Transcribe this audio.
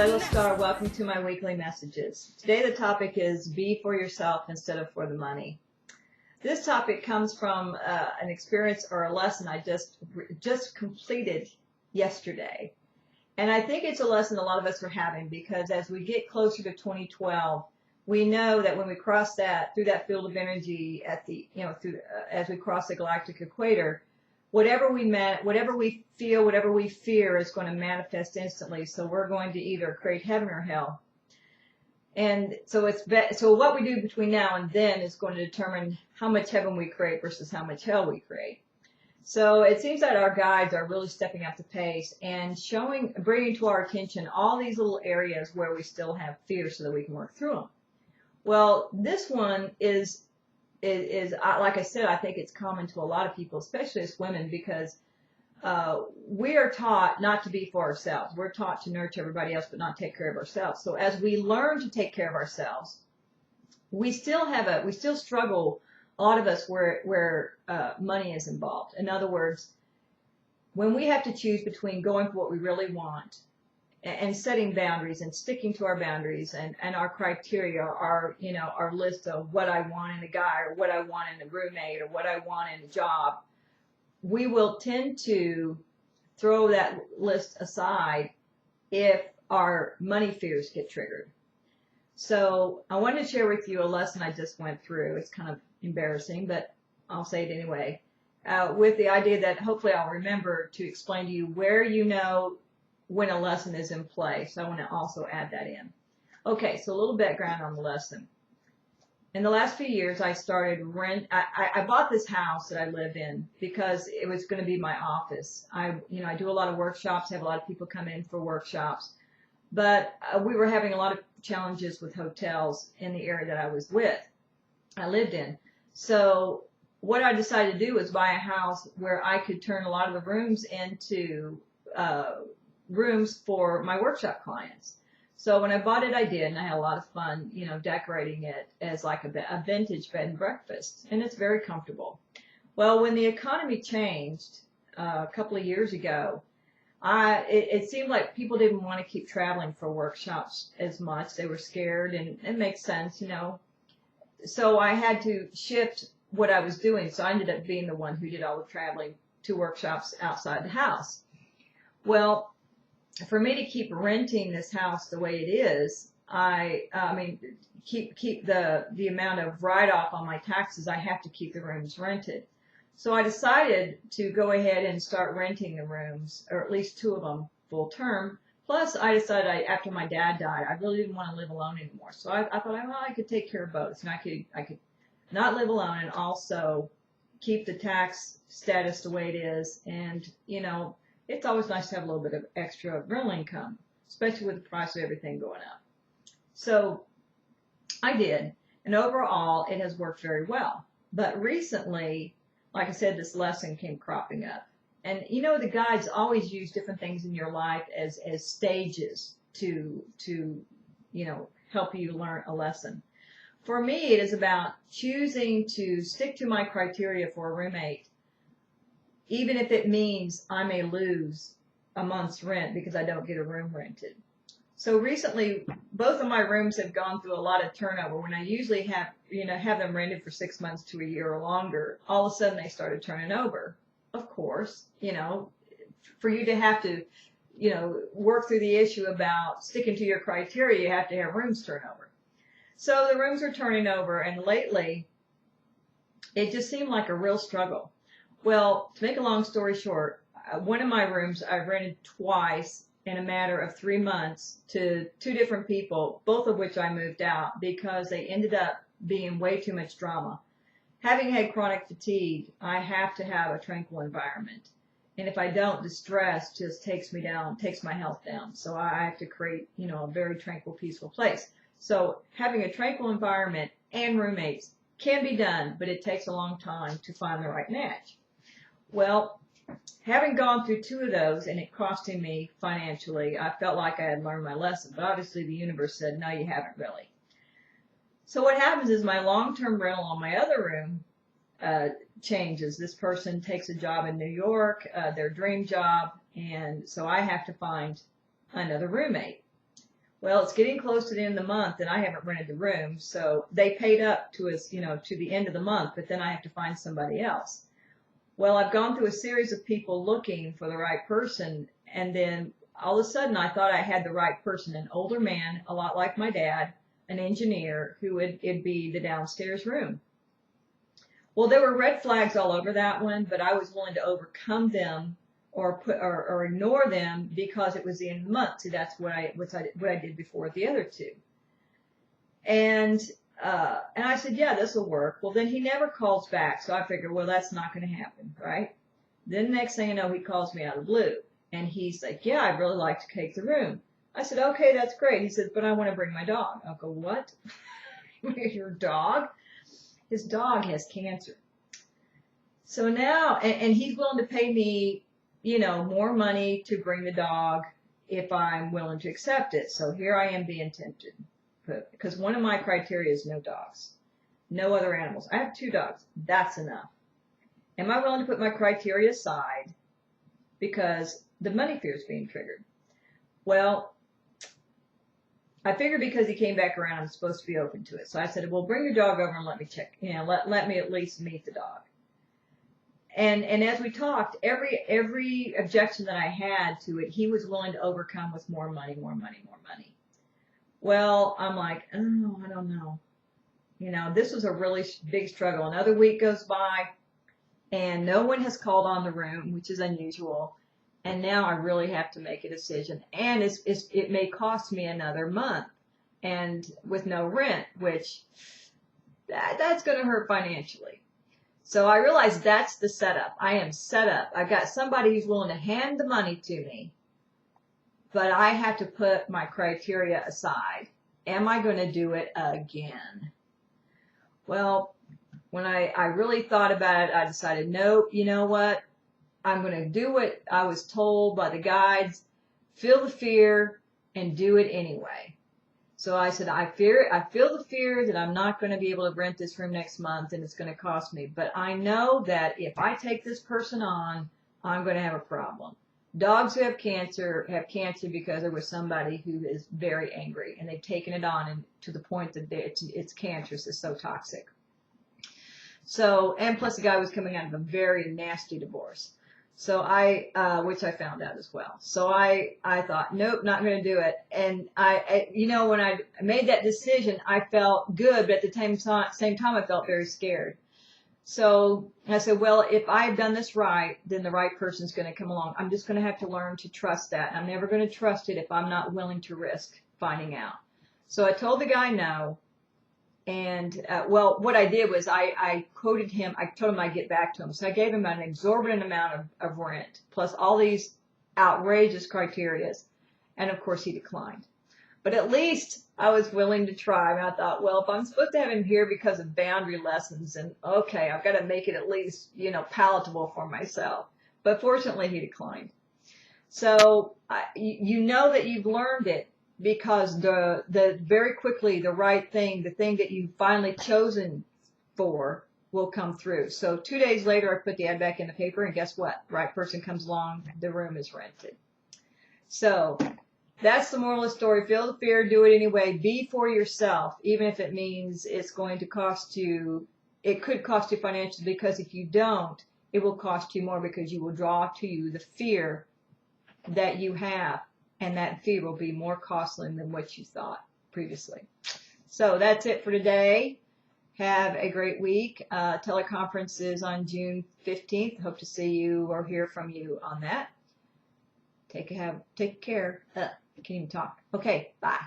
Layla Starr. Welcome to my weekly messages. Today the topic is be for yourself instead of for the money. This topic comes from an experience or a lesson I just completed yesterday. And I think it's a lesson a lot of us are having, because as we get closer to 2012, we know that when we cross that through that field of energy at the, as we cross the galactic equator, whatever we feel, whatever we fear is going to manifest instantly. So we're going to either create heaven or hell. And so so what we do between now and then is going to determine how much heaven we create versus how much hell we create. So it seems that our guides are really stepping up the pace and bringing to our attention all these little areas where we still have fear so that we can work through them. Well, this one is like I said, I think it's common to a lot of people, especially as women, because we are taught not to be for ourselves. We're taught to nurture everybody else but not take care of ourselves. So as we learn to take care of ourselves, we still struggle, a lot of us, where money is involved. In other words, when we have to choose between going for what we really want and setting boundaries and sticking to our boundaries and our criteria, our list of what I want in a guy or what I want in a roommate or what I want in a job, we will tend to throw that list aside if our money fears get triggered. So I wanted to share with you a lesson I just went through. It's kind of embarrassing, but I'll say it anyway, with the idea that hopefully I'll remember to explain to you where when a lesson is in play. So I want to also add that in. Okay, so a little background on the lesson. In the last few years, I started I bought this house that I live in because it was going to be my office. I do a lot of workshops, have a lot of people come in for workshops, but we were having a lot of challenges with hotels in the area that I lived in. So what I decided to do was buy a house where I could turn a lot of the rooms into rooms for my workshop clients. So when I bought it, I did, and I had a lot of fun, decorating it as like a vintage bed and breakfast, and it's very comfortable. Well, when the economy changed a couple of years ago, it seemed like people didn't want to keep traveling for workshops as much. They were scared, and it makes sense, So I had to shift what I was doing. So I ended up being the one who did all the traveling to workshops outside the house. Well, for me to keep renting this house the way it is, keep the amount of write-off on my taxes, I have to keep the rooms rented. So I decided to go ahead and start renting the rooms, or at least 2 of them, full term. Plus, I decided after my dad died, I really didn't want to live alone anymore. So I thought, well, I could take care of both, and I could not live alone and also keep the tax status the way it is, and it's always nice to have a little bit of extra rental income, especially with the price of everything going up. So I did, and overall it has worked very well. But recently, like I said, this lesson came cropping up. And the guides always use different things in your life as stages to help you learn a lesson. For me, it is about choosing to stick to my criteria for a roommate, even if it means I may lose a month's rent because I don't get a room rented. So recently, both of my rooms have gone through a lot of turnover. When I usually have them rented for 6 months to a year or longer, all of a sudden they started turning over. Of course, for you to have to, work through the issue about sticking to your criteria, you have to have rooms turn over. So the rooms are turning over, and lately, it just seemed like a real struggle. Well, to make a long story short, one of my rooms I've rented twice in a matter of 3 months to 2 different people, both of which I moved out because they ended up being way too much drama. Having had chronic fatigue, I have to have a tranquil environment. And if I don't, the stress just takes me down, takes my health down. So I have to create, a very tranquil, peaceful place. So having a tranquil environment and roommates can be done, but it takes a long time to find the right match. Well, having gone through 2 of those and it costing me financially, I felt like I had learned my lesson. But obviously the universe said, no, you haven't really. So what happens is my long-term rental on my other room changes. This person takes a job in New York, their dream job, and so I have to find another roommate. Well, it's getting close to the end of the month, and I haven't rented the room, so they paid up to us, to the end of the month, but then I have to find somebody else. Well, I've gone through a series of people looking for the right person, and then all of a sudden I thought I had the right person, an older man, a lot like my dad, an engineer, who it'd be the downstairs room. Well, there were red flags all over that one, but I was willing to overcome them or ignore them because it was the end of the month. So that's what I did before the other two. And I said, yeah, this will work. Well, then he never calls back, so I figured, well, that's not going to happen, right? Then the next thing you know, he calls me out of the blue, and he's like, yeah, I'd really like to take the room. I said, okay, that's great. He said, but I want to bring my dog. I'll go, what? Your dog? His dog has cancer. So now, and he's willing to pay me, more money to bring the dog if I'm willing to accept it. So here I am being tempted. Because one of my criteria is no dogs. No other animals. I have 2 dogs. That's enough. Am I willing to put my criteria aside because the money fear is being triggered? Well, I figured because he came back around, I'm supposed to be open to it. So I said, well, bring your dog over and let me check. Let me at least meet the dog. And as we talked, every objection that I had to it, he was willing to overcome with more money, more money, more money. Well, I'm like, oh, I don't know. This was a really big struggle. Another week goes by, and no one has called on the room, which is unusual. And now I really have to make a decision. And it may cost me another month, and with no rent, which that's going to hurt financially. So I realized that's the setup. I am set up. I've got somebody who's willing to hand the money to me, but I have to put my criteria aside. Am I going to do it again? Well, when I really thought about it, I decided, nope, you know what? I'm going to do what I was told by the guides, feel the fear, and do it anyway. So I said, I feel the fear that I'm not going to be able to rent this room next month and it's going to cost me. But I know that if I take this person on, I'm going to have a problem. Dogs who have cancer because there was somebody who is very angry and they've taken it on and to the point that it's cancerous, it's so toxic. So, and plus the guy was coming out of a very nasty divorce. So which I found out as well. So I thought, nope, not going to do it. And when I made that decision, I felt good, but at the same time, I felt very scared. So I said, well, if I've done this right, then the right person's going to come along. I'm just going to have to learn to trust that. I'm never going to trust it if I'm not willing to risk finding out. So I told the guy no. And, what I did was I quoted him, I told him I'd get back to him. So I gave him an exorbitant amount of rent, plus all these outrageous criterias. And of course he declined. But at least I was willing to try. And I thought, well, if I'm supposed to have him here because of boundary lessons, and okay, I've got to make it at least, palatable for myself. But fortunately he declined. So you know that you've learned it. Because the very quickly the right thing, the thing that you've finally chosen for, will come through. So 2 days later, I put the ad back in the paper, and guess what? The right person comes along, the room is rented. So that's the moral of the story. Feel the fear, do it anyway. Be for yourself, even if it means it's going to cost you. It could cost you financially, because if you don't, it will cost you more, because you will draw to you the fear that you have. And that fee will be more costly than what you thought previously. So that's it for today. Have a great week. Teleconference is on June 15th. Hope to see you or hear from you on that. Take care. I can't even talk. Okay, bye.